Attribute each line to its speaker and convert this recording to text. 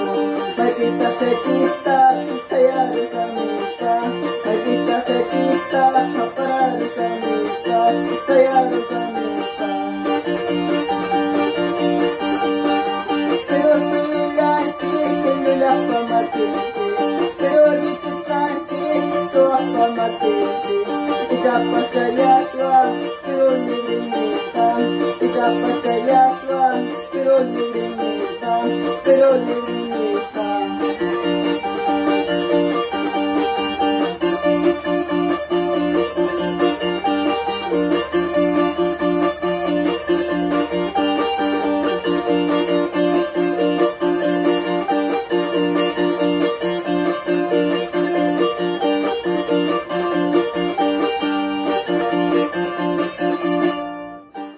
Speaker 1: May kita, saya sa mita. May kita, maparar sa mita. Saya sa mita. Pero sulanchi, nila pa matindi. Pero dito sanchi, so ako matindi. Ija pa sa yatwa, pero nilinisan. Ija pa sa